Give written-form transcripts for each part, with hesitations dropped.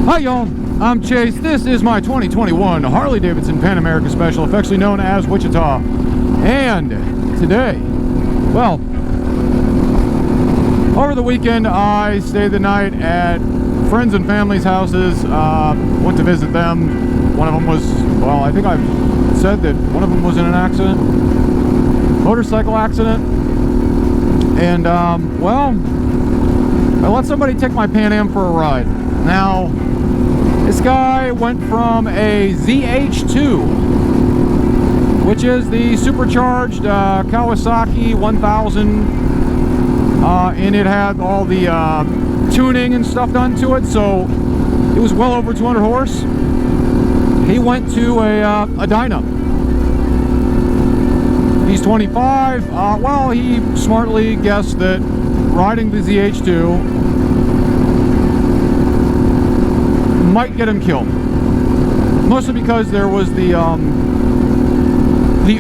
Hi y'all, I'm Chase. This is my 2021 Harley-Davidson Pan America Special, affectionately known as Wichita. And today, well, over the weekend I stayed the night at friends and family's houses, went to visit them. One of them was, well, I think I've said that one of them was in an accident, motorcycle accident. And, well, I let somebody take my Pan Am for a ride. Now, this guy went from a ZH2, which is the supercharged Kawasaki 1000, and it had all the tuning and stuff done to it, so it was well over 200 horse. He went to a dyno. He's 25. Well, he smartly guessed that riding the ZH2 might get him killed, mostly because there was the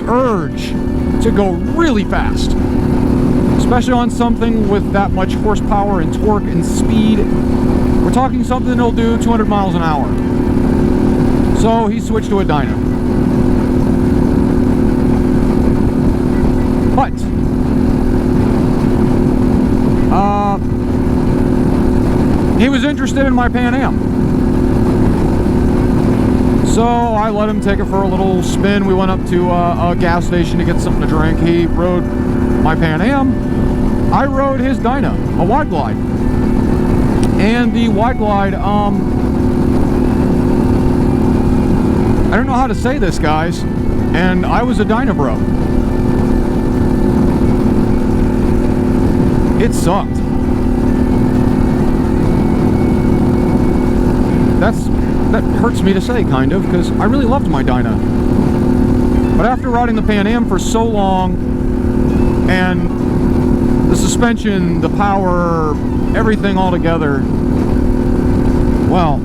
urge to go really fast, especially on something with that much horsepower and torque and speed. We're talking something that'll do 200 miles an hour. So he switched to a dyno. But he was interested in my Pan Am. So I let him take it for a little spin. We went up to a gas station to get something to drink. He rode my Pan Am. I rode his dyno, a wide glide. And the wide glide, I don't know how to say this, guys, and I was a dyno bro. It sucked. That hurts me to say, kind of, because I really loved my dyno. But after riding the Pan Am for so long, and the suspension, the power, everything all together, well,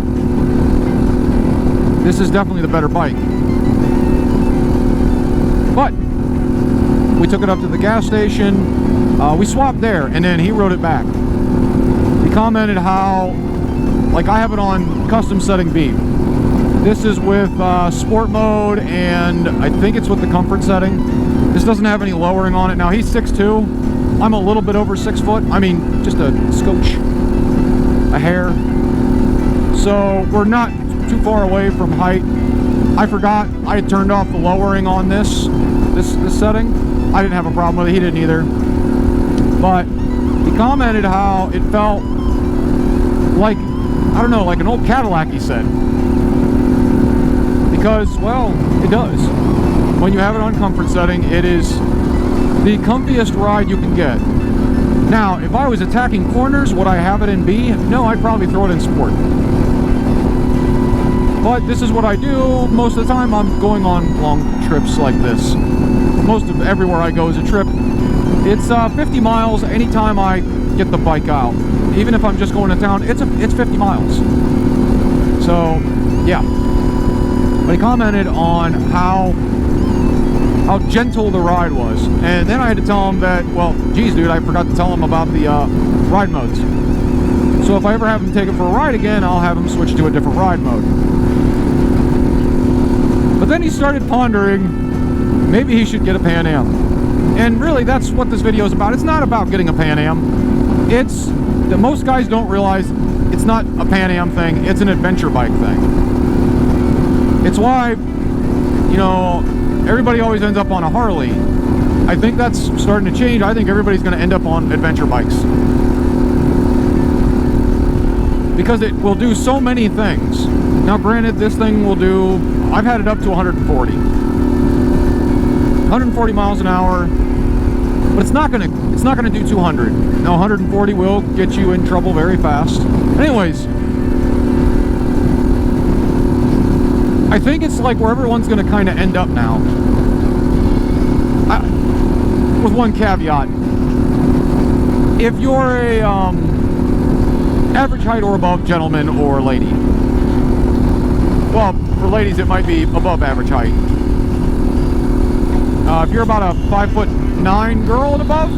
this is definitely the better bike. But we took it up to the gas station, we swapped there, and then he rode it back. He commented how, like, I have it on custom setting B. This is with sport mode, and I think it's with the comfort setting. This doesn't have any lowering on it. Now, he's 6'2". I'm a little bit over 6 foot. I mean, just a scotch, a hair. So we're not too far away from height. I forgot I had turned off the lowering on this setting. I didn't have a problem with it. He didn't either. But he commented how it felt like, I don't know, like an old Cadillac, he said. Because, well, it does. When you have it on comfort setting, it is the comfiest ride you can get. Now, if I was attacking corners, would I have it in B? No, I'd probably throw it in sport. But this is what I do most of the time. I'm going on long trips like this. Most of everywhere I go is a trip. It's 50 miles anytime I get the bike out. Even if I'm just going to town, it's 50 miles. So, yeah. But he commented on how gentle the ride was. And then I had to tell him that, well, geez, dude, I forgot to tell him about the ride modes. So if I ever have him take it for a ride again, I'll have him switch to a different ride mode. But then he started pondering, maybe he should get a Pan Am. And really, that's what this video is about. It's not about getting a Pan Am. It's that most guys don't realize it's not a Pan Am thing, it's an adventure bike thing. It's why, you know, everybody always ends up on a Harley. I think that's starting to change. I think everybody's going to end up on adventure bikes. Because it will do so many things. Now, granted, this thing will do, I've had it up to 140. 140 miles an hour. But it's not gonna do 200. Now 140 will get you in trouble very fast. Anyways, I think it's like where everyone's gonna kind of end up now. With one caveat: if you're a average height or above gentleman or lady, well, for ladies it might be above average height. If you're about a 5'9" girl and above,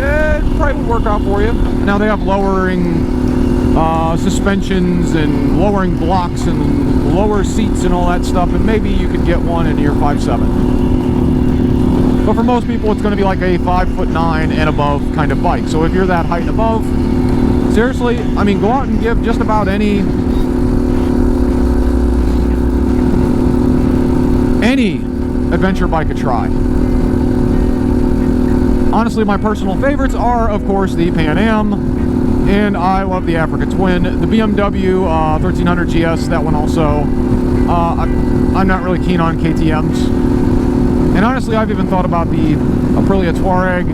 it probably would work out for you. Now they have lowering suspensions and lowering blocks and lower seats and all that stuff, and maybe you could get one in your 5'7". But for most people, it's going to be like a 5'9" and above kind of bike. So if you're that height and above, seriously, I mean, go out and give just about any adventure bike a try. Honestly, my personal favorites are, of course, the Pan Am, and I love the Africa Twin. The BMW 1300 GS, that one also. I'm not really keen on KTMs. And honestly, I've even thought about the Aprilia Touareg.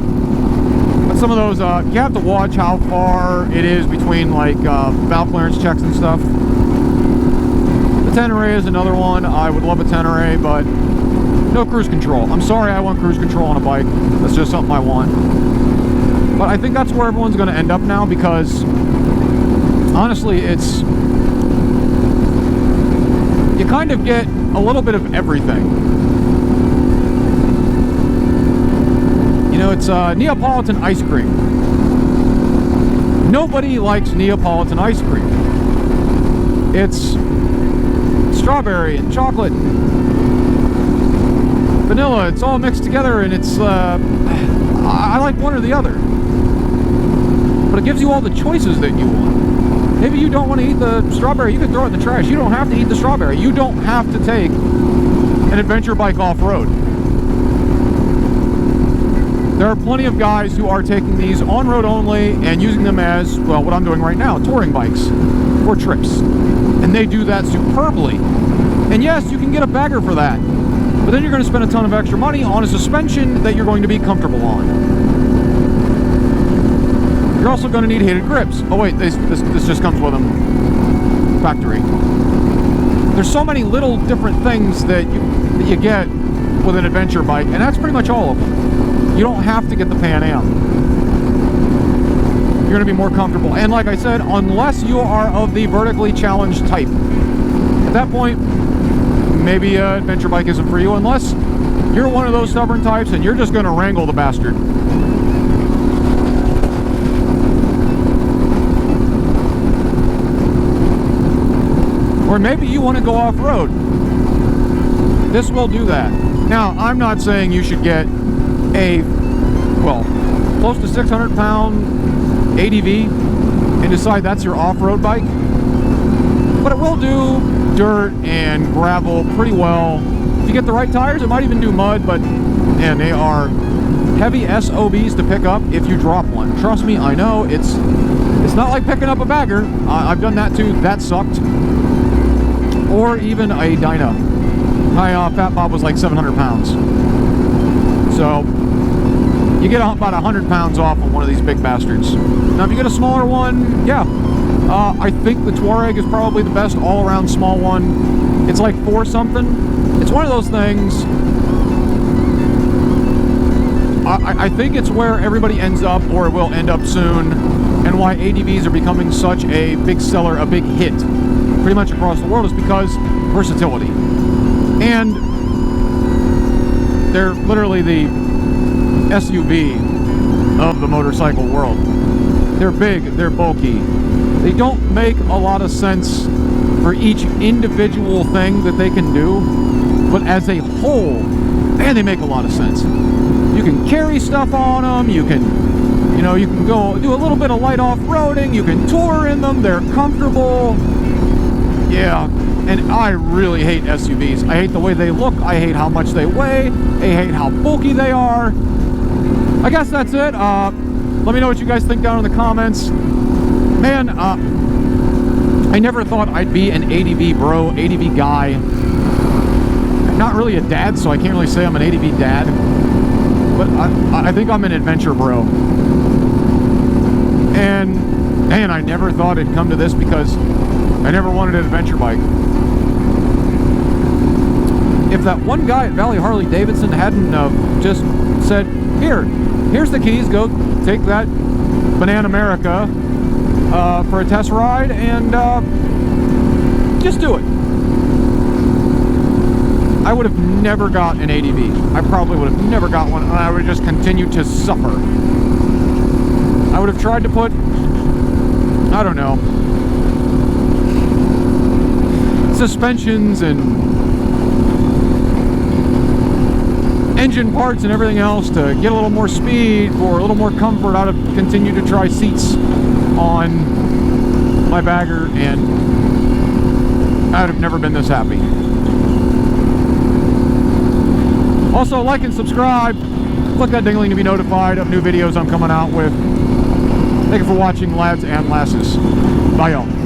But some of those, you have to watch how far it is between, like, valve clearance checks and stuff. The Tenere is another one. I would love a Tenere, but no cruise control. I'm sorry I want cruise control on a bike. That's just something I want. But I think that's where everyone's going to end up now, because honestly, it's, you kind of get a little bit of everything. You know, it's Neapolitan ice cream. Nobody likes Neapolitan ice cream. It's strawberry and chocolate and vanilla. It's all mixed together, and it's I like one or the other, but it gives you all the choices that you want. Maybe you don't want to eat the strawberry, you can throw it in the trash. You don't have to eat the strawberry. You don't have to take an adventure bike off-road. There are plenty of guys who are taking these on-road only and using them as, well, what I'm doing right now, touring bikes for trips, and they do that superbly. And yes, you can get a bagger for that, but then you're going to spend a ton of extra money on a suspension that you're going to be comfortable on. You're also going to need heated grips. Oh wait, this just comes with them. Factory. There's so many little different things that you get with an adventure bike, and that's pretty much all of them. You don't have to get the Pan Am. You're going to be more comfortable. And like I said, unless you are of the vertically challenged type, at that point, maybe an adventure bike isn't for you, unless you're one of those stubborn types and you're just going to wrangle the bastard. Or maybe you want to go off-road. This will do that. Now, I'm not saying you should get a, well, close to 600-pound ADV and decide that's your off-road bike, but it will do dirt and gravel pretty well. If you get the right tires, it might even do mud, but man, they are heavy SOBs to pick up if you drop one. Trust me, I know, it's not like picking up a bagger. I've done that too. That sucked. Or even a Dyna. My Fat Bob was like 700 pounds. So you get about 100 pounds off of one of these big bastards. Now if you get a smaller one, yeah, I think the Touareg is probably the best all-around small one. It's like 4 something. It's one of those things, I think it's where everybody ends up, or will end up soon, and why ADVs are becoming such a big seller, a big hit pretty much across the world, is because versatility. And they're literally the SUV of the motorcycle world. They're big, they're bulky. They don't make a lot of sense for each individual thing that they can do, but as a whole, man, they make a lot of sense. You can carry stuff on them, you can, you know, you can go do a little bit of light off-roading, you can tour in them, they're comfortable. Yeah, and I really hate SUVs. I hate the way they look, I hate how much they weigh, I hate how bulky they are. I guess that's it. Let me know what you guys think down in the comments. Man, I never thought I'd be an ADV bro, ADV guy. I'm not really a dad, so I can't really say I'm an ADV dad. But I think I'm an adventure bro. And man, I never thought it'd come to this, because I never wanted an adventure bike. If that one guy at Valley Harley-Davidson hadn't just said, here's the keys, go take that Banana America for a test ride, and just do it, I would have never got an ADV. I probably would have never got one, and I would have just continued to suffer. I would have tried to put, I don't know, suspensions and engine parts and everything else to get a little more speed, for a little more comfort. I'd have continued to try seats on my bagger, and I'd have never been this happy. Also, like and subscribe. Click that ding-a-ling to be notified of new videos I'm coming out with. Thank you for watching, lads and lasses. Bye, y'all.